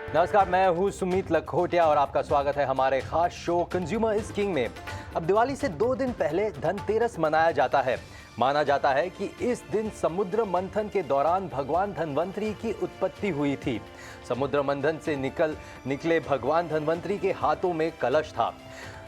नमस्कार, मैं हूं सुमित लखोटिया और आपका स्वागत है हमारे खास शो कंज्यूमर इज किंग में। अब दिवाली से 2 दिन पहले धनतेरस मनाया जाता है। माना जाता है कि इस दिन समुद्र मंथन के दौरान भगवान धन्वंतरी की उत्पत्ति हुई थी। समुद्र मंथन से निकले भगवान धन्वंतरी के हाथों में कलश था,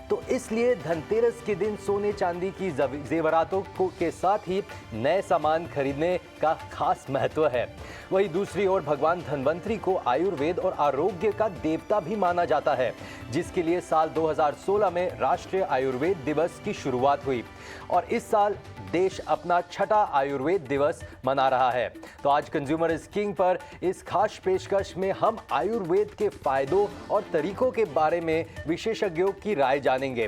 तो इसलिए धनतेरस के दिन सोने चांदी की जेवरातों के साथ ही नए सामान खरीदने का खास महत्व है। वहीं दूसरी ओर भगवान धन्वंतरी को आयुर्वेद और आरोग्य का देवता भी माना जाता है, जिसके लिए साल 2016 में राष्ट्रीय आयुर्वेद दिवस की शुरुआत हुई और इस साल देश अपना छठा आयुर्वेद दिवस मना रहा है। तो आज कंज्यूमर इज किंग पर इस खास पेशकश में हम आयुर्वेद के फायदों और तरीकों के बारे में विशेषज्ञों की राय जानेंगे।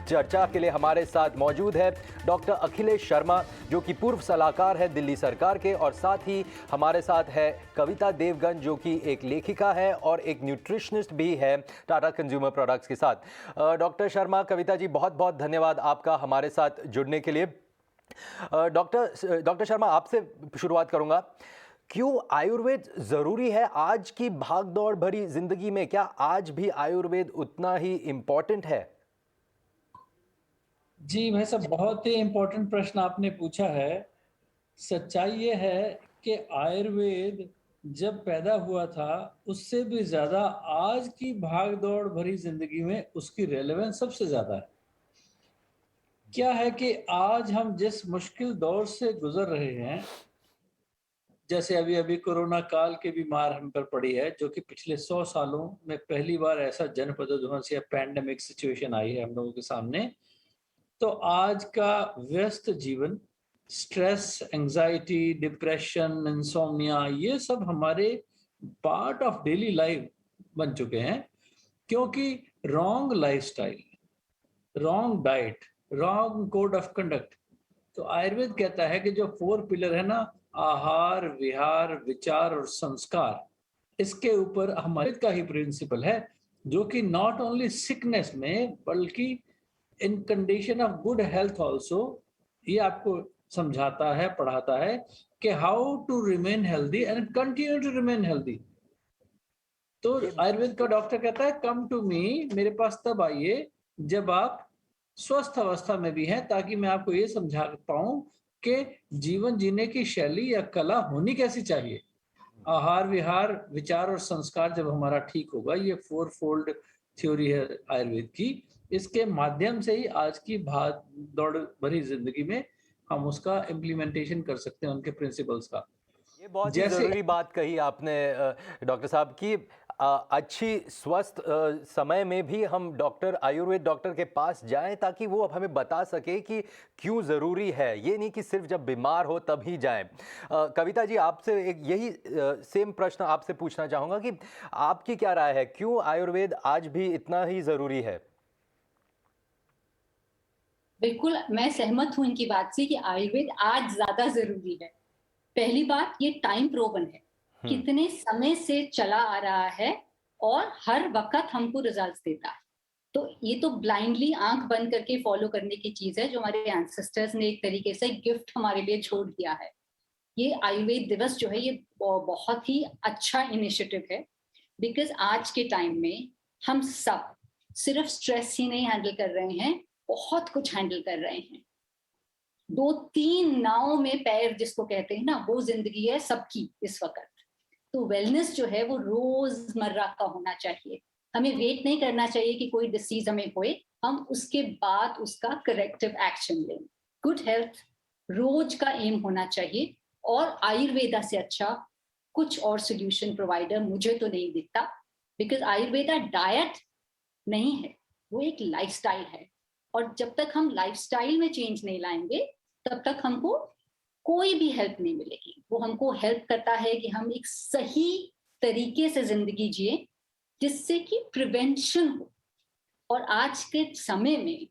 चर्चा के लिए हमारे साथ मौजूद है डॉक्टर अखिलेश शर्मा, जो कि पूर्व सलाहकार है दिल्ली सरकार के, और साथ ही हमारे साथ है कविता देवगन, जो कि एक लेखिका है और एक न्यूट्रिशनिस्ट भी है टाटा कंज्यूमर प्रोडक्ट्स के साथ। डॉक्टर शर्मा, कविता जी, बहुत बहुत धन्यवाद आपका हमारे साथ जुड़ने के लिए। डॉक्टर शर्मा, आपसे शुरुआत करूंगा। क्यों आयुर्वेद जरूरी है आज की भागदौड़ भरी जिंदगी में? क्या आज भी आयुर्वेद उतना ही इम्पोर्टेंट है? जी भाई साहब, बहुत ही इम्पोर्टेंट प्रश्न आपने पूछा है। सच्चाई ये है कि आयुर्वेद जब पैदा हुआ था, उससे भी ज़्यादा आज की भाग-दौड़ भरी ज़िंदगी में उसकी रेलेवेंस सबसे ज़्यादा है। क्या है कि आज हम जिस मुश्किल दौर से गुज़र रहे हैं, जैसे अभी-अभी कोरोना काल की भी मार हम पर पड़ी है, जो कि पिछले 100 सालों में पहली बार ऐसा जनपदध्वंस या पैंडेमिक सिचुएशन आई है हम लोगों के सामने। तो आज का व्यस्त जीवन, स्ट्रेस, एंजाइटी, डिप्रेशन, इंसोम्निया, ये सब हमारे पार्ट ऑफ डेली लाइफ बन चुके हैं, क्योंकि wrong lifestyle, wrong diet, wrong code of conduct. तो आयुर्वेद कहता है कि जो 4 पिलर है ना, आहार, विहार, विचार और संस्कार, इसके ऊपर हमारे का ही प्रिंसिपल है, जो कि नॉट ओनली सिकनेस में बल्कि in condition of good health also ये आपको समझाता है, पढ़ाता है कि how to remain healthy and continue to remain healthy. तो ये आयुर्वेद का डॉक्टर कहता है, कम टू मी, मेरे पास तब आइए जब आप स्वस्थ अवस्था में भी हैं, ताकि मैं आपको ये समझा पाऊं कि जीवन जीने की शैली या कला होनी कैसी चाहिए। आहार विहार विचार और संस्कार जब हमारा ठीक होगा, ये 4 फोल्ड थ्योरी है आयुर्वेद की। इसके माध्यम से ही आज की भाग दौड़ भरी जिंदगी में हम उसका इम्प्लीमेंटेशन कर सकते हैं, उनके प्रिंसिपल्स का। ये बहुत ही जैसे ज़रूरी बात कही आपने डॉक्टर साहब की। अच्छी स्वस्थ समय में भी हम आयुर्वेद डॉक्टर के पास जाएं, ताकि वो अब हमें बता सके कि क्यों ज़रूरी है। ये नहीं कि सिर्फ जब बीमार हो तभी जाएं। कविता जी, आपसे एक यही सेम प्रश्न आपसे पूछना चाहूँगा कि आपकी क्या राय है, क्यों आयुर्वेद आज भी इतना ही ज़रूरी है? बिल्कुल, मैं सहमत हूँ इनकी बात से कि आयुर्वेद आज ज़्यादा ज़रूरी है। पहली बात, ये टाइम प्रूवन है। हम्म। कितने समय से चला आ रहा है और हर वक़्त हमको रिज़ल्ट्स देता है। तो ये तो ब्लाइंडली आँख बंद करके फ़ॉलो करने की चीज़ है, जो हमारे एंसेस्टर्स ने एक तरीके से गिफ्ट हमारे लिए छोड़ दिया है। ये आयुर्वेद दिवस जो है, ये बहुत ही अच्छा इनिशिएटिव है, बिकॉज़ आज के टाइम में हम सब सिर्फ़ स्ट्रेस ही नहीं हैंडल कर रहे हैं, बहुत कुछ हैंडल कर रहे हैं। 2-3 नाव में पैर जिसको कहते हैं ना, वो ज़िंदगी है सबकी इस वक़्त। तो वेलनेस जो है वो रोज़मर्रा का होना चाहिए। हमें वेट नहीं करना चाहिए कि कोई डिसीज़ हमें होए, हम उसके बाद उसका करेक्टिव एक्शन लें। गुड हेल्थ रोज़ का एम होना चाहिए, और आयुर्वेदा से अच्छा कुछ और सॉल्यूशन प्रोवाइडर मुझे तो नहीं दिखता, बिकॉज़ आयुर्वेदा डाइट नहीं है, वो एक लाइफ़स्टाइल है। और जब तक हम लाइफ़स्टाइल में चेंज नहीं लाएँगे, तब तक हमको कोई भी हेल्प नहीं मिलेगी। वो हमको हेल्प करता है कि हम एक सही तरीके से ज़िंदगी जिएँ, जिससे कि प्रिवेंशन हो। और आज के समय में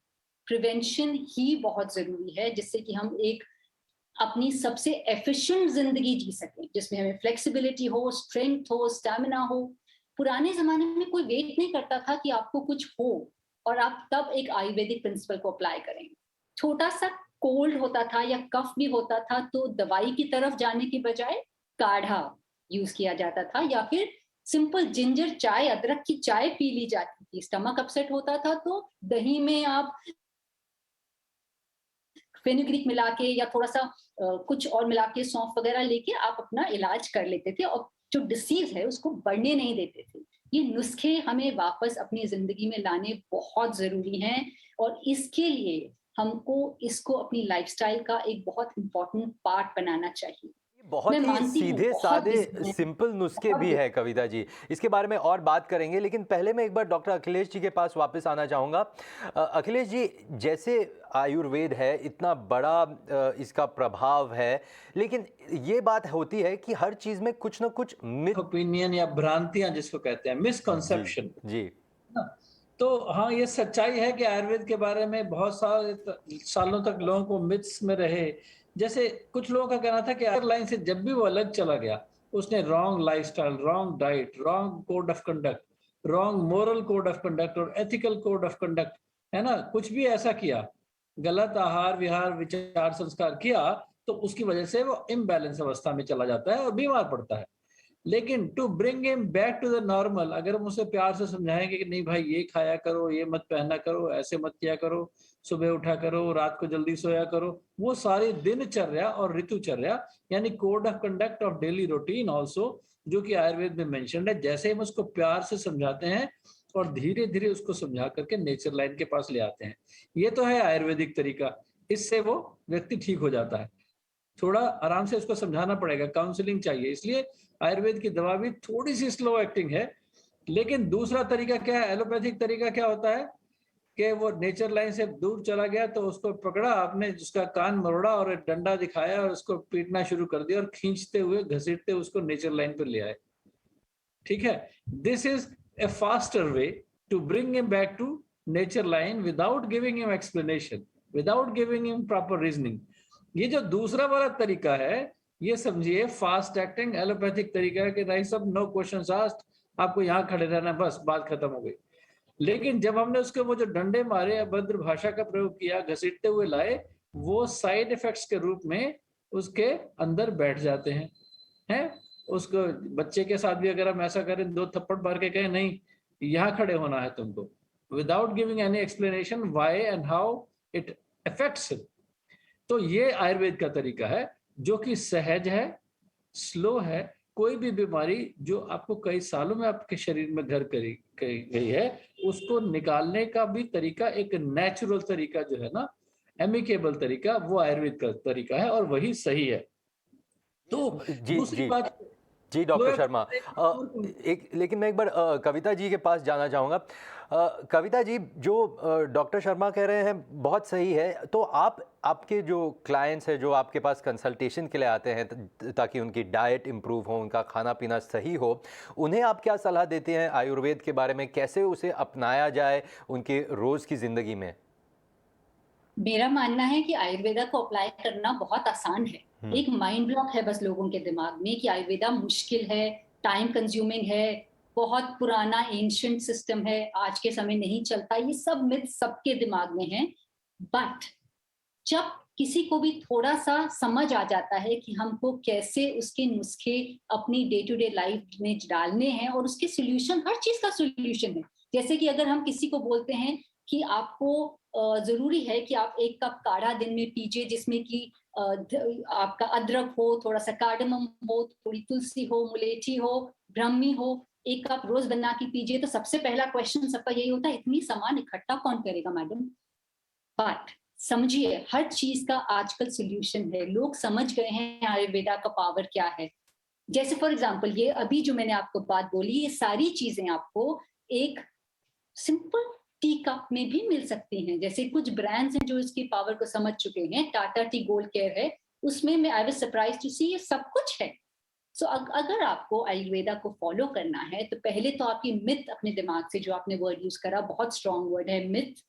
प्रिवेंशन ही बहुत ज़रूरी है, जिससे कि हम एक अपनी सबसे एफिशिएंट ज़िंदगी जी सकें, जिसमें हमें फ्लेक्सिबिलिटी हो, स्ट्रेंथ हो, स्टैमिना हो। पुराने ज़माने में कोई वेट नहीं करता था कि आपको कुछ हो और आप तब एक आयुर्वेदिक प्रिंसिपल को अप्लाई करें। छोटा-सा कोल्ड होता था या कफ भी होता था, तो दवाई की तरफ जाने की बजाय काढ़ा यूज़ किया जाता था, या फिर सिंपल जिंजर चाय, अदरक की चाय पी ली जाती थी। स्टमक अपसेट होता था तो दही में आप फेनुग्रीक मिला के या थोड़ा सा कुछ और मिला के सौंफ वगैरह लेके आप अपना इलाज कर लेते थे और जो डिसीज है उसको बढ़ने नहीं देते थे। ये नुस्खे हमें वापस अपनी जिंदगी में लाने बहुत जरूरी हैं और इसके लिए हमको इसको अपनी लाइफस्टाइल का एक बहुत इंपॉर्टेंट पार्ट बनाना चाहिए। ये बहुत मैं ही मानती हूँ सीधे बहुत सादे बिजी हैं, सिंपल नुस्खे बहुत भी busy है कविता जी, इसके बारे में और बात करेंगे, लेकिन पहले मैं एक बार डॉक्टर अखिलेश जी के पास वापस आना चाहूँगा। अखिलेश जी, जैसे आयुर्वेद है, इतना बड़ा इसका प्रभाव है, लेकिन ये बात होती है कि हर चीज़ में कुछ ना कुछ मिथ। ओपिनियन या भ्रांतियां जिसको कहते हैं, जी, मिसकॉन्सेप्शन। जी, तो हाँ, ये सच्चाई है कि आयुर्वेद के बारे में बहुत सालों तक लोगों को मिथ्स में रहे। जैसे कुछ लोगों का कहना था कि लाइन से जब भी वो अलग चला गया, उसने wrong lifestyle, wrong diet, wrong code of conduct, wrong moral code of conduct और एथिकल कोड ऑफ कंडक्ट, है ना, कुछ भी ऐसा किया, गलत आहार विहार विचार संस्कार किया, तो उसकी वजह से वो इम्बैलेंस अवस्था में चला जाता है और बीमार पड़ता है। लेकिन to bring him back to the normal, अगर हम उसे प्यार से समझाएंगे कि नहीं भाई, ये खाया करो, ये मत पहना करो, ऐसे मत किया करो, सुबह उठा करो, रात को जल्दी सोया करो, वो सारी दिनचर्या और ऋतुचर्या यानी code of conduct of daily routine also, जो कि आयुर्वेद में मेंशन्ड है, जैसे हम उसको प्यार से समझाते हैं और धीरे धीरे उसको समझा करके नेचर लाइन के पास ले आते हैं, ये तो है आयुर्वेदिक तरीका। इससे वो व्यक्ति ठीक हो जाता है। थोड़ा आराम से उसको समझाना पड़ेगा, काउंसलिंग चाहिए, इसलिए आयुर्वेद की दवा भी थोड़ी सी स्लो एक्टिंग है। लेकिन दूसरा तरीका क्या है, एलोपैथिक तरीका क्या होता है कि वो नेचर लाइन से दूर चला गया तो उसको पकड़ा आपने, जिसका कान मरोड़ा और एक डंडा दिखाया और उसको पीटना शुरू कर दिया और खींचते हुए घसीटते उसको नेचर लाइन पर ले आए। ठीक है, this is a faster way to bring him back to nature line without giving him explanation, without giving him proper reasoning. ये जो दूसरा वाला तरीका है, ये समझिए फास्ट एक्टिंग एलोपैथिक तरीका है कि भाई सब नो क्वेश्चंस आस्क्ड, आपको यहाँ खड़े रहना, बस बात खत्म हो गई। लेकिन जब हमने उसके वो जो डंडे मारे, अभद्र भाषा का प्रयोग किया, घसीटते हुए लाए, वो साइड इफेक्ट्स के रूप में उसके अंदर बैठ जाते हैं। उसको बच्चे के साथ भी अगर हम ऐसा करें, दो थप्पड़ मार के कहें नहीं यहाँ खड़े होना है तुमको, without giving any explanation why and how it affects him, तो ये आयुर्वेद का तरीका है जो कि सहज है, स्लो है। कोई भी बीमारी जो आपको कई सालों में आपके शरीर में घर करी गई है, उसको निकालने का भी तरीका एक नेचुरल तरीका जो है ना, एमिकेबल तरीका, वो आयुर्वेद का तरीका है और वही सही है। तो जी, दूसरी जी, बात, जी डॉक्टर शर्मा, एक लेकिन मैं एक बार कविता जी के पास जाना चाहूँगा। कविता जी, जो डॉक्टर शर्मा कह रहे हैं बहुत सही है, तो आप आपके जो क्लाइंट्स हैं, जो आपके पास कंसल्टेशन के लिए आते हैं ताकि उनकी डाइट इम्प्रूव हो, उनका खाना पीना सही हो, उन्हें आप क्या सलाह देते हैं आयुर्वेद के बारे में, कैसे उसे अपनाया जाए उनके रोज़ की ज़िंदगी में? मेरा मानना है कि आयुर्वेदा को अप्लाई करना बहुत आसान है। एक माइंड ब्लॉक है बस लोगों के दिमाग में कि आयुर्वेदा मुश्किल है, टाइम कंज्यूमिंग है, बहुत पुराना एंशिएंट सिस्टम है, आज के समय नहीं चलता। ये सब मिथ सबके दिमाग में है। बट जब किसी को भी थोड़ा सा समझ आ जाता है कि हमको कैसे उसके नुस्खे अपनी डे टू डे लाइफ में डालने हैं और उसके सॉल्यूशन, हर चीज का सॉल्यूशन है। जैसे कि अगर हम किसी को बोलते हैं कि आपको जरूरी है कि आप 1 कप काढ़ा दिन में पीजिए, जिसमें कि आपका अदरक हो, थोड़ा सा कार्डमम हो, थोड़ी तुलसी हो, मुलेठी हो, ब्राह्मी हो, 1 कप रोज बना के पीजिए, तो सबसे पहला क्वेश्चन सबका यही होता है, इतनी सामान इकट्ठा कौन करेगा मैडम? बट समझिए, हर चीज का आजकल सॉल्यूशन है। लोग समझ गए हैं आयुर्वेदा का पावर क्या है। जैसे फॉर एग्जांपल ये अभी जो मैंने आपको बात बोली, ये सारी चीजें आपको एक सिंपल टी कप में भी मिल सकती हैं। जैसे कुछ ब्रांड्स हैं जो इसकी पावर को समझ चुके हैं, टाटा टी गोल्ड केयर है, उसमें मैं आई वाज सरप्राइज टू सी ये सब कुछ है। सो अगर आपको आयुर्वेदा को फॉलो करना है तो पहले तो आपकी मिथ अपने दिमाग से, जो आपने वर्ड यूज करा, बहुत स्ट्रॉन्ग वर्ड है, मिथ,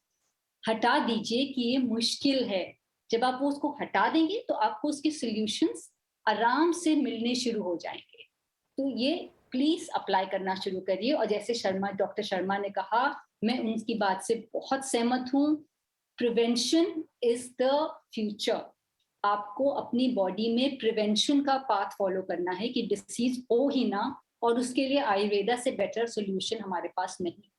हटा दीजिए कि ये मुश्किल है। जब आप वो उसको हटा देंगे तो आपको उसके सॉल्यूशंस आराम से मिलने शुरू हो जाएंगे। तो ये प्लीज अप्लाई करना शुरू करिए। और जैसे डॉक्टर शर्मा ने कहा, मैं उनकी बात से बहुत सहमत हूँ। Prevention is the future. आपको अपनी बॉडी में प्रिवेंशन का पाथ फॉलो करना है कि डिसीज हो ही ना, और उसके लिए आयुर्वेदा से बेटर सोल्यूशन हमारे पास नहीं।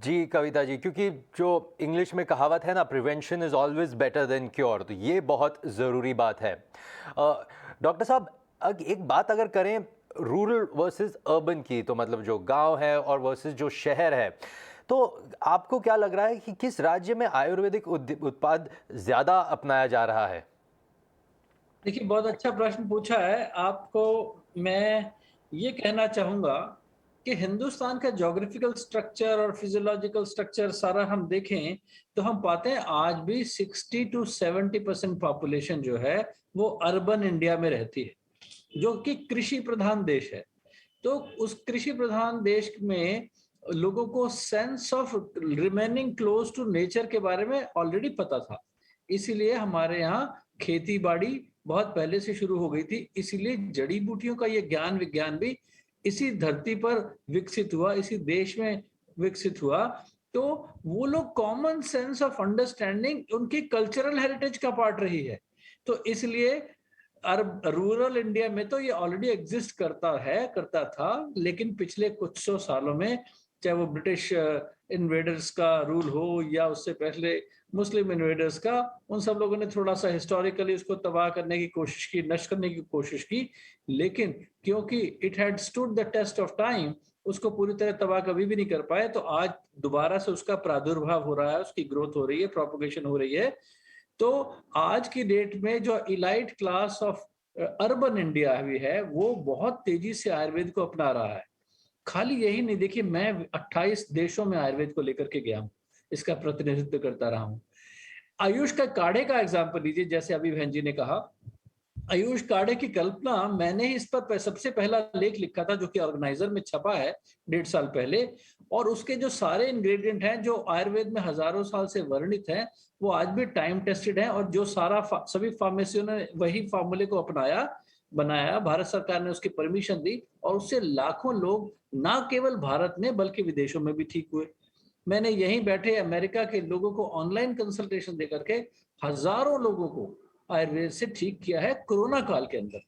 जी कविता जी, क्योंकि जो इंग्लिश में कहावत है ना, prevention is always better than cure, तो ये बहुत ज़रूरी बात है। डॉक्टर साहब, एक बात अगर करें रूरल वर्सेस अर्बन की, तो मतलब जो गांव है और वर्सेस जो शहर है, तो आपको क्या लग रहा है कि किस राज्य में आयुर्वेदिक उत्पाद ज़्यादा अपनाया जा रहा है? देखिए, बहुत अच्छा प्रश्न पूछा है। आपको मैं ये कहना चाहूँगा कि हिंदुस्तान का ज्योग्राफिकल स्ट्रक्चर और फिजियोलॉजिकल स्ट्रक्चर सारा हम देखें, तो हम पाते हैं आज भी 60 टू 70% पॉपुलेशन जो है, वो अर्बन इंडिया में रहती है, जो कि कृषि प्रधान देश है। तो उस कृषि प्रधान देश में लोगों को sense of remaining close to nature के बारे में ऑलरेडी पता था। इसीलिए हमारे यहाँ खेती बाड़ी बहुत पहले से शुरू हो गई थी। इसीलिए जड़ी बूटियों का ये ज्ञान विज्ञान भी इसी धरती पर विकसित हुआ, इसी देश में विकसित हुआ। तो वो लोग कॉमन सेंस ऑफ अंडरस्टैंडिंग उनकी कल्चरल हेरिटेज का पार्ट रही है। तो इसलिए रूरल इंडिया में तो ये ऑलरेडी एग्जिस्ट करता था, लेकिन पिछले कुछ सौ सालों में, चाहे वो ब्रिटिश इन्वेडर्स का रूल हो या उससे पहले मुस्लिम इन्वेडर्स का, उन सब लोगों ने थोड़ा सा हिस्टोरिकली उसको तबाह करने की कोशिश की, नष्ट करने की कोशिश की। लेकिन क्योंकि it had stood the test of time, उसको पूरी तरह तबाह कभी भी नहीं कर पाए। तो आज दोबारा से उसका प्रादुर्भाव हो रहा है, उसकी ग्रोथ हो रही है, प्रोपगेशन हो रही है। तो आज की डेट में जो elite class of urban India भी है, वो बहुत तेजी से आयुर्वेद को अपना रहा है। खाली यही नहीं, देखिए मैं 28 देशों में आयुर्वेद को लेकर के गया हूँ, इसका प्रतिनिधित्व करता रहा हूँ। आयुष का काढ़े का एग्जाम्पल लीजिए, जैसे अभी बहन जी ने कहा, आयुष काढ़े की कल्पना मैंने ही इस पर सबसे पहला लेख लिखा था, जो कि ऑर्गेनाइजर में छपा है 1.5 साल पहले। और उसके जो सारे इंग्रेडिएंट हैं जो आयुर्वेद में हजारों साल से वर्णित हैं, वो आज भी टाइम टेस्टेड हैं। और जो सभी फार्मेसियों ने वही फार्मूले को अपनाया, बनाया, भारत सरकार ने उसकी परमिशन दी, और उससे लाखों लोग ना केवल भारत में बल्कि विदेशों में भी ठीक हुए। मैंने यहीं बैठे अमेरिका के लोगों को ऑनलाइन कंसल्टेशन देकर के हजारों लोगों को आयुर्वेद से ठीक किया है कोरोना काल के अंदर।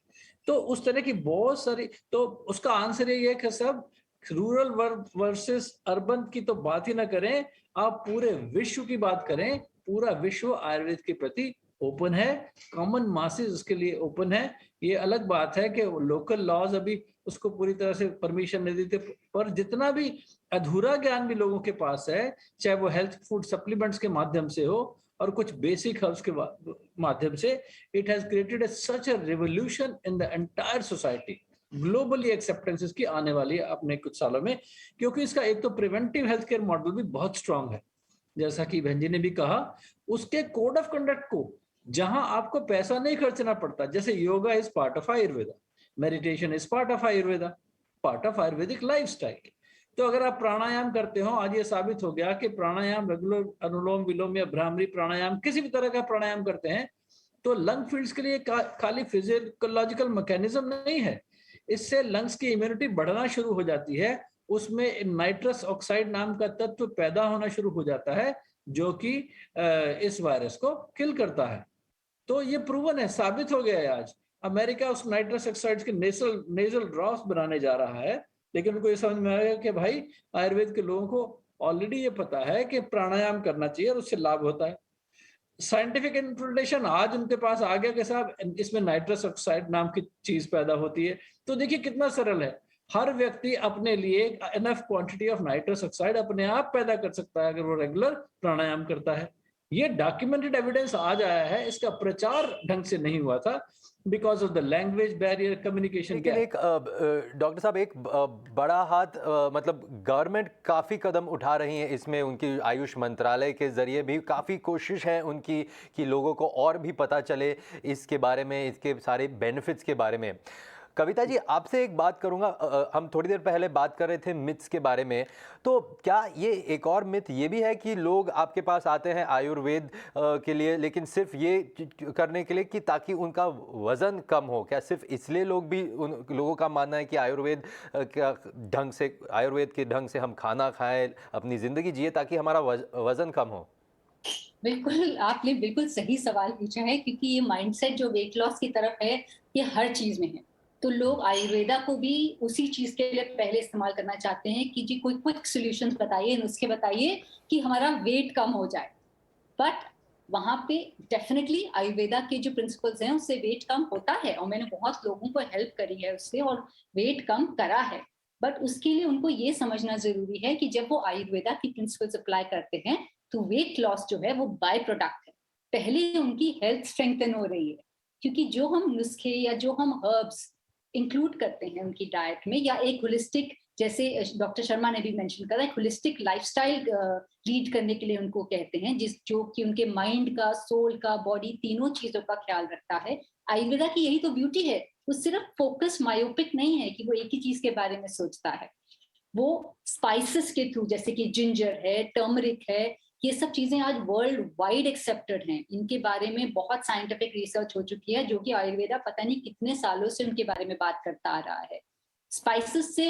तो उस तरह की बहुत सारी, तो उसका आंसर ये है कि सब रूरल वर्सेस अर्बन की तो बात ही ना करें, आप पूरे विश्व की बात करें, पूरा विश्व आयुर्वेद के प्रति ओपन है, कॉमन मासेस उसके लिए ओपन है। ये अलग बात है कि लोकल लॉज अभी उसको पूरी तरह से परमिशन नहीं देते, पर जितना भी अधूरा ज्ञान भी लोगों के पास है, चाहे वो हेल्थ फूड सप्लीमेंट्स के माध्यम से हो और कुछ बेसिक हर्ब्स के माध्यम से, it has created such a revolution in the entire society. Globally acceptance इसकी आने वाली है अपने कुछ सालों में, क्योंकि इसका एक तो प्रिवेंटिव हेल्थ केयर मॉडल भी बहुत स्ट्रांग है, जैसा कि बहन जी ने भी कहा। उसके कोड ऑफ कंडक्ट को, जहां आपको पैसा नहीं खर्चना पड़ता, जैसे yoga is part of Ayurveda, meditation is part of Ayurveda, part of Ayurvedic lifestyle. तो अगर आप प्राणायाम करते हो, आज ये साबित हो गया कि प्राणायाम, रेगुलर अनुलोम विलोम या भ्रामरी प्राणायाम, किसी भी तरह का प्राणायाम करते हैं, तो लंग फील्ड्स के लिए खाली फिजियोलॉजिकल मैकेनिज्म नहीं है, इससे लंग्स की इम्यूनिटी बढ़ना शुरू हो जाती है। उसमें नाइट्रस ऑक्साइड नाम का तत्व पैदा होना शुरू हो जाता है, जो कि इस वायरस को किल करता है। तो ये प्रूवन है, साबित हो गया है। आज अमेरिका उस नाइट्रस ऑक्साइड के नेजल ड्रॉप्स बनाने जा रहा है, लेकिन उनको ये समझ में आएगा कि भाई आयुर्वेद के लोगों को ऑलरेडी ये पता है कि प्राणायाम करना चाहिए और उससे लाभ होता है। साइंटिफिक इंटरप्रिटेशन आज उनके पास आ गया कि साहब इसमें नाइट्रस ऑक्साइड नाम की चीज पैदा होती है। तो देखिए कितना सरल है, हर व्यक्ति अपने लिए enough quantity of nitrous oxide अपने आप पैदा कर सकता है अगर वो रेगुलर प्राणायाम करता है। ये डॉक्यूमेंटेड एविडेंस आज आया है, इसका प्रचार ढंग से नहीं हुआ था because of the language barrier, communication लेकिन एक डॉक्टर साहब, एक बड़ा हाथ, मतलब गवर्नमेंट काफ़ी कदम उठा रही है इसमें, उनकी आयुष मंत्रालय के ज़रिए भी काफ़ी कोशिश है उनकी कि लोगों को और भी पता चले इसके बारे में, इसके सारे बेनिफिट्स के बारे में। कविता जी, आपसे एक बात करूंगा, हम थोड़ी देर पहले बात कर रहे थे मिथ्स के बारे में, तो क्या ये एक और मिथ ये भी है कि लोग आपके पास आते हैं आयुर्वेद के लिए, लेकिन सिर्फ ये करने के लिए कि ताकि उनका वज़न कम हो? क्या सिर्फ इसलिए लोग भी, उन लोगों का मानना है कि आयुर्वेद के ढंग से हम खाना खाएं, अपनी ज़िंदगी जिए ताकि हमारा वज़न कम हो? बिल्कुल, आपने बिल्कुल सही सवाल पूछा है, क्योंकि ये माइंडसेट जो वेट लॉस की तरफ है, ये हर चीज में है। तो लोग आयुर्वेदा को भी उसी चीज के लिए पहले इस्तेमाल करना चाहते हैं कि जी कोई क्विक सॉल्यूशंस बताइए, नुस्खे बताइए कि हमारा वेट कम हो जाए। बट वहां पे डेफिनेटली आयुर्वेदा के जो प्रिंसिपल्स हैं उससे वेट कम होता है, और मैंने बहुत लोगों को हेल्प करी है उससे और वेट कम करा है। बट उसके लिए उनको ये समझना जरूरी है कि जब वो आयुर्वेदा की प्रिंसिपल्स अप्लाई करते हैं तो वेट लॉस जो है वो बाय प्रोडक्ट है, पहले उनकी हेल्थ स्ट्रेंथन हो रही है। क्योंकि जो हम नुस्खे या जो हम हर्ब्स इंक्लूड करते हैं उनकी डाइट में, या एक होलिस्टिक, जैसे डॉक्टर शर्मा ने भी मेंशन करा, एक होलिस्टिक लाइफस्टाइल लीड करने के लिए उनको कहते हैं, जिस जो कि उनके माइंड का, सोल का, बॉडी, तीनों चीजों का ख्याल रखता है। आयुर्वेदा की यही तो ब्यूटी है, वो सिर्फ फोकस मायोपिक नहीं है कि वो एक ही चीज के बारे में सोचता है। वो स्पाइसेस के थ्रू, जैसे कि जिंजर है, टर्मरिक है, ये सब चीजें आज वर्ल्ड वाइड एक्सेप्टेड हैं। इनके बारे में बहुत साइंटिफिक रिसर्च हो चुकी है, जो कि आयुर्वेदा पता नहीं कितने सालों से उनके बारे में बात करता आ रहा है। स्पाइसेस से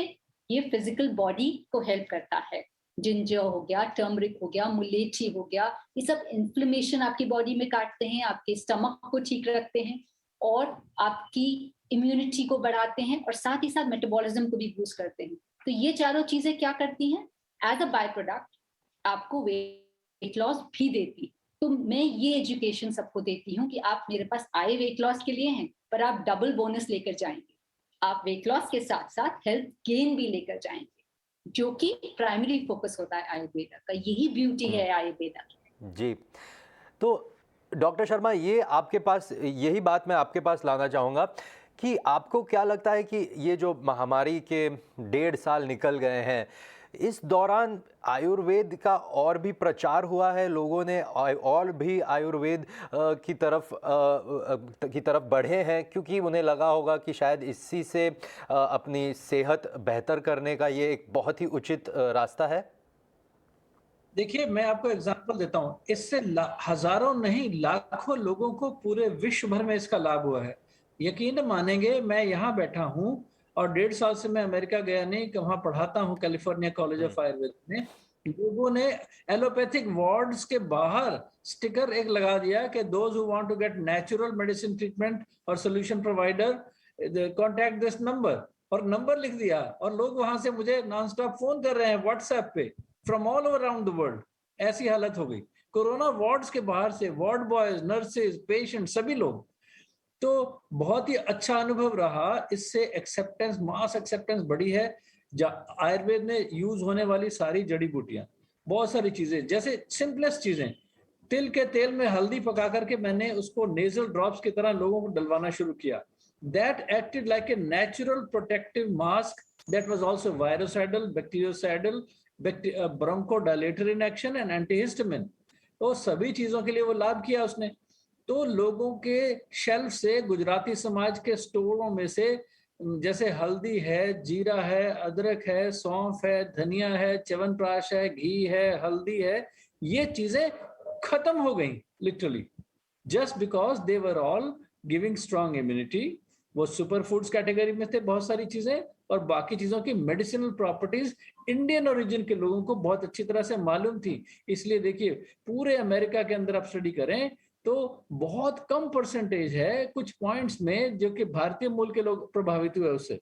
ये फिजिकल बॉडी को हेल्प करता है। जिंजर हो गया, टर्मरिक हो गया, मुलेठी हो गया, ये सब इन्फ्लेमेशन आपकी बॉडी में काटते हैं, आपके स्टमक को ठीक रखते हैं और आपकी इम्यूनिटी को बढ़ाते हैं, और साथ ही साथ मेटाबॉलिज्म को भी बूस्ट करते हैं। तो ये चारों चीजें क्या करती हैं, एज अ बाय प्रोडक्ट आपको वेट लॉस भी देती। तो मैं ये एजुकेशन सबको देती हूँ कि आप मेरे पास आए वेट लॉस के लिए हैं, पर आप डबल बोनस लेकर जाएंगे। आप वेट लॉस के साथ साथ हेल्थ गेन भी लेकर जाएंगे, जो कि प्राइमरी फोकस होता है आयुर्वेदा का। यही ब्यूटी है आयुर्वेदा की। जी, तो डॉक्टर शर्मा, ये आपके पास, यही बात मैं आपके पास लाना चाहूँगा कि आपको क्या लगता है कि ये जो महामारी के 1.5 साल निकल गए हैं, इस दौरान आयुर्वेद का और भी प्रचार हुआ है, लोगों ने और भी आयुर्वेद की तरफ बढ़े हैं, क्योंकि उन्हें लगा होगा कि शायद इसी से अपनी सेहत बेहतर करने का ये एक बहुत ही उचित रास्ता है? देखिए, मैं आपको एग्जांपल देता हूँ, इससे हजारों नहीं लाखों लोगों को पूरे विश्व भर में इसका लाभ हुआ है। यकीन मानेंगे, मैं यहाँ बैठा हूँ और 1.5 साल से मैं अमेरिका गया नहीं, कि वहाँ पढ़ाता हूँ कैलिफोर्निया कॉलेज ऑफ आयुर्वेद में। लोगों ने एलोपैथिक वार्ड्स के बाहर स्टिकर एक लगा दिया कि those who want to get natural medicine treatment और solution provider contact this number, और नंबर लिख दिया। और लोग वहां से मुझे नॉन स्टॉप फोन कर रहे हैं व्हाट्सएप पे, from all over around the world. ऐसी हालत हो गई कोरोना वार्ड्स के बाहर से, वार्ड बॉयज, नर्सेज, पेशेंट, सभी लोग। तो बहुत ही अच्छा अनुभव रहा, इससे एक्सेप्टेंस, मास एक्सेप्टेंस बढ़ी है। आयुर्वेद में यूज होने वाली सारी जड़ी बूटियां, बहुत सारी चीजें, जैसे सिंपलेस्ट चीजें, तिल के तेल में हल्दी पका करके मैंने उसको नेजल ड्रॉप्स की तरह लोगों को डलवाना शुरू किया। That acted like a natural protective mask that was also virucidal, bactericidal, bronchodilator in action and antihistamine. तो सभी चीजों के लिए वो लाभ किया उसने। तो लोगों के शेल्फ से, गुजराती समाज के स्टोरों में से, जैसे हल्दी है, जीरा है, अदरक है, सौंफ है, धनिया है, च्यवनप्राश है, घी है, हल्दी है, ये चीजें खत्म हो गई literally, just because they were all giving strong immunity. वो सुपर फूड्स कैटेगरी में थे बहुत सारी चीजें, और बाकी चीजों की मेडिसिनल प्रॉपर्टीज इंडियन ओरिजिन के लोगों को बहुत अच्छी तरह से मालूम थी। इसलिए देखिए, पूरे अमेरिका के अंदर आप स्टडी करें तो बहुत कम परसेंटेज है कुछ पॉइंट्स में जो कि भारतीय मूल के लोग प्रभावित हुए उससे।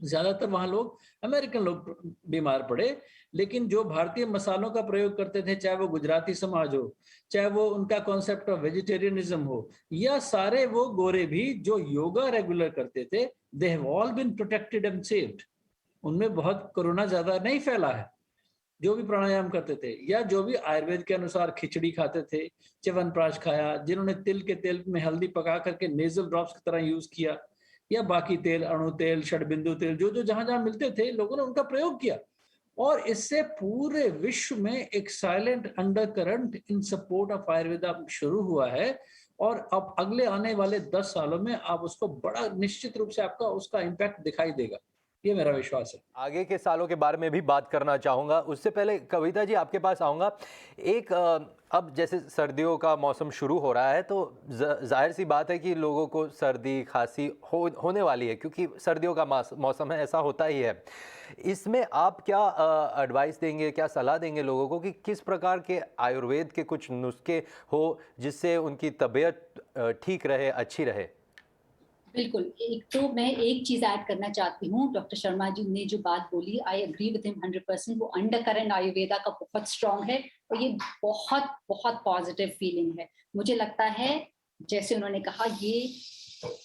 ज्यादातर वहां लोग, अमेरिकन लोग बीमार पड़े। लेकिन जो भारतीय मसालों का प्रयोग करते थे, चाहे वो गुजराती समाज हो, चाहे वो उनका कॉन्सेप्ट ऑफ वेजिटेरियनिज्म हो, या सारे वो गोरे भी जो योगा रेगुलर करते थे, they have all been protected and saved. उनमें बहुत कोरोना ज्यादा नहीं फैला है। जो भी प्राणायाम करते थे, या जो भी आयुर्वेद के अनुसार खिचड़ी खाते थे, च्यवनप्राश खाया, जिन्होंने तिल के तेल में हल्दी पका करके नेजल ड्रॉप्स की तरह यूज किया, या बाकी तेल, अणु तेल, षडबिंदु तेल, जो जो जहां जहां मिलते थे, लोगों ने उनका प्रयोग किया। और इससे पूरे विश्व में एक silent undercurrent in support of Ayurveda शुरू हुआ है। और अब अगले आने वाले 10 सालों में आप उसको बड़ा निश्चित रूप से आपका उसका इम्पैक्ट दिखाई देगा, ये मेरा विश्वास है। आगे के सालों के बारे में भी बात करना चाहूँगा, उससे पहले कविता जी आपके पास आऊँगा। एक अब जैसे सर्दियों का मौसम शुरू हो रहा है, तो जाहिर सी बात है कि लोगों को सर्दी खांसी होने वाली है, क्योंकि सर्दियों का मौसम है, ऐसा होता ही है। इसमें आप क्या एडवाइस देंगे, क्या सलाह देंगे लोगों को कि किस प्रकार के आयुर्वेद के कुछ नुस्खे हो जिससे उनकी तबीयत ठीक रहे, अच्छी रहे? बिल्कुल। एक तो मैं एक चीज ऐड करना चाहती हूँ, डॉक्टर शर्मा जी ने जो बात बोली, आई एग्री विद हिम 100%। वो अंडरकरेंट आयुर्वेदा का बहुत स्ट्रांग है और ये बहुत बहुत पॉजिटिव फीलिंग है। मुझे लगता है जैसे उन्होंने कहा, ये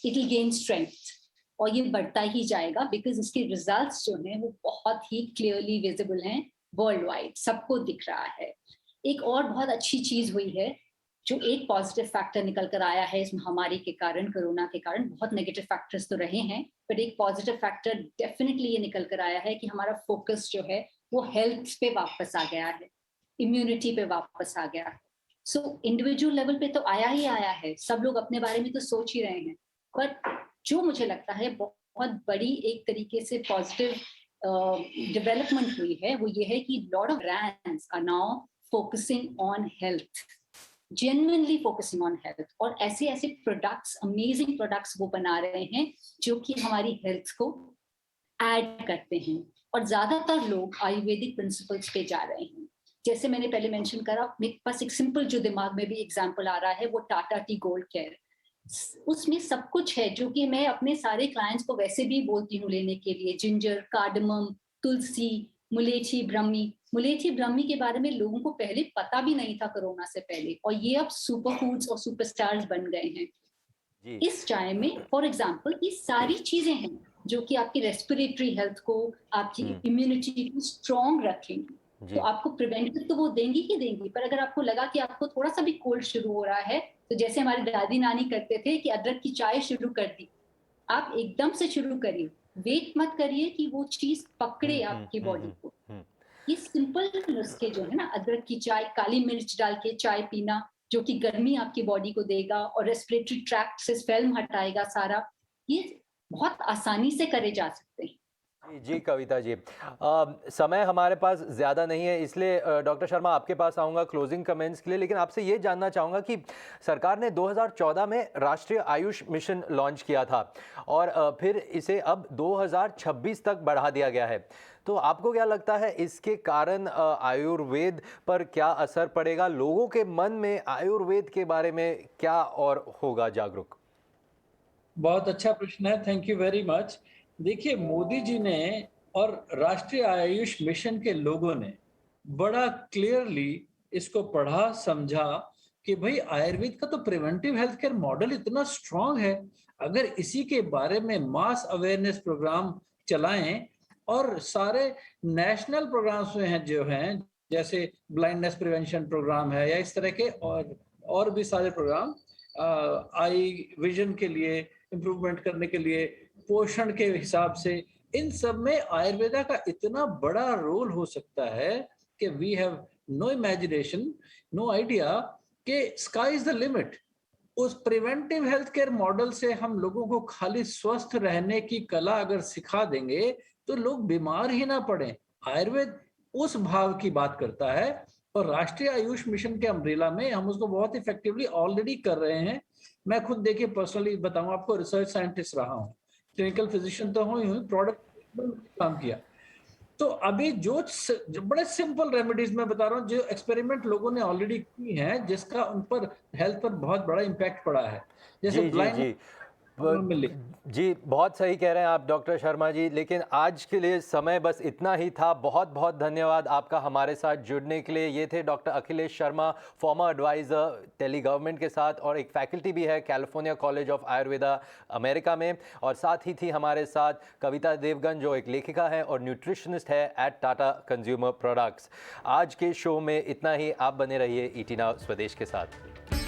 इट विल गेन स्ट्रेंथ और ये बढ़ता ही जाएगा, बिकॉज इसके रिजल्ट्स जो हैं वो बहुत ही क्लियरली विजिबल हैं, वर्ल्ड वाइड सबको दिख रहा है। एक और बहुत अच्छी चीज हुई है, जो एक पॉजिटिव फैक्टर निकल कर आया है इस महामारी के कारण, कोरोना के कारण। बहुत नेगेटिव फैक्टर्स तो रहे हैं, बट एक पॉजिटिव फैक्टर डेफिनेटली ये निकल कर आया है कि हमारा फोकस जो है वो हेल्थ पे वापस आ गया है, इम्यूनिटी पे वापस आ गया है। सो इंडिविजुअल लेवल पे तो आया ही आया है, सब लोग अपने बारे में तो सोच ही रहे हैं, बट जो मुझे लगता है बहुत बड़ी एक तरीके से पॉजिटिव डेवलपमेंट हुई है, वो ये है कि lot of brands are now focusing on health, genuinely focusing on health, और ऐसे ऐसे प्रोडक्ट्स, अमेजिंग प्रोडक्ट्स वो बना रहे हैं जो कि हमारी हेल्थ को ऐड करते हैं। और ज्यादातर लोग आयुर्वेदिक प्रिंसिपल्स पे जा रहे हैं। जैसे मैंने पहले मेंशन करा, मेरे पास एक सिंपल जो दिमाग में भी एग्जांपल आ रहा है, वो टाटा टी गोल्ड केयर। उसमें सब कुछ है जो कि मैं अपने सारे क्लाइंट्स को वैसे भी बोलती हूँ लेने के लिए। जिंजर, कार्डमम, तुलसी, मुलेठी ब्रह्मी के बारे में लोगों को पहले पता भी नहीं था कोरोना से पहले, और ये अब सुपर फूड्स और सुपरस्टार्स बन गए हैं जी इस चाय में। फॉर एग्जाम्पल, ये सारी चीजें हैं जो कि आपकी रेस्पिरेटरी हेल्थ को, आपकी इम्यूनिटी को स्ट्रॉन्ग रखेंगी। जी तो आपको प्रिवेंटिव तो वो देंगी ही देंगी, पर अगर आपको लगा कि आपको थोड़ा सा भी कोल्ड शुरू हो रहा है, तो जैसे हमारी दादी नानी करते थे कि अदरक की चाय शुरू कर दी, आप एकदम से शुरू करिए, वेट मत करिए कि वो चीज पकड़े आपकी बॉडी को। ये सिंपल नुस्खे जो है ना, अदरक की चाय, काली मिर्च डाल के चाय पीना, जो कि गर्मी आपकी बॉडी को देगा और रेस्पिरेटरी ट्रैक्ट से स्पेल्म हटाएगा सारा, ये बहुत आसानी से करे जा सकते हैं। जी जी कविता जी, समय हमारे पास ज़्यादा नहीं है, इसलिए डॉक्टर शर्मा आपके पास आऊँगा क्लोजिंग कमेंट्स के लिए, लेकिन आपसे ये जानना चाहूँगा कि सरकार ने 2014 में राष्ट्रीय आयुष मिशन लॉन्च किया था और फिर इसे अब 2026 तक बढ़ा दिया गया है। तो आपको क्या लगता है इसके कारण आयुर्वेद पर क्या असर पड़ेगा? लोगों के मन में आयुर्वेद के बारे में क्या और होगा जागरूक? बहुत अच्छा प्रश्न है, थैंक यू वेरी मच। देखिए, मोदी जी ने और राष्ट्रीय आयुष मिशन के लोगों ने बड़ा क्लियरली इसको पढ़ा, समझा कि भाई आयुर्वेद का तो प्रिवेंटिव हेल्थ केयर मॉडल इतना स्ट्रांग है, अगर इसी के बारे में मास अवेयरनेस प्रोग्राम चलाएं, और सारे नेशनल प्रोग्राम्स में हैं जो हैं, जैसे ब्लाइंडनेस प्रिवेंशन प्रोग्राम है या इस तरह के और भी सारे प्रोग्राम, आई विजन के लिए इम्प्रूवमेंट करने के लिए, पोषण के हिसाब से, इन सब में आयुर्वेदा का इतना बड़ा रोल हो सकता है कि we have no imagination, no idea कि स्काई इज द लिमिट। उस प्रिवेंटिव हेल्थ केयर मॉडल से हम लोगों को खाली स्वस्थ रहने की कला अगर सिखा देंगे तो लोग बीमार ही ना पड़े। आयुर्वेद उस भाव की बात करता है, और राष्ट्रीय आयुष मिशन के अम्ब्रेला में हम उसको बहुत इफेक्टिवली ऑलरेडी कर रहे हैं। मैं खुद देखिए पर्सनली बताऊं आपको, रिसर्च साइंटिस्ट रहा हूं, क्लिनिकल फिजिशियन तो हुई प्रोडक्ट काम किया। तो अभी जो बड़े सिंपल रेमेडीज मैं बता रहा हूँ, जो एक्सपेरिमेंट लोगों ने ऑलरेडी की हैं, जिसका उन पर हेल्थ पर बहुत बड़ा इम्पैक्ट पड़ा है, जैसे जी जी ब्लाइंड जी जी, बहुत सही कह रहे हैं आप डॉक्टर शर्मा जी, लेकिन आज के लिए समय बस इतना ही था। बहुत बहुत धन्यवाद आपका हमारे साथ जुड़ने के लिए। ये थे doctor Akhilesh Sharma, former advisor Delhi government के साथ और एक फैकल्टी भी है California college of Ayurveda America में। और साथ ही थी हमारे साथ कविता देवगन, जो एक लेखिका है और न्यूट्रिशनिस्ट है एट टाटा कंज्यूमर प्रोडक्ट्स। आज के शो में इतना ही। आप बने रहिए ईटी नाउ स्वदेश के साथ।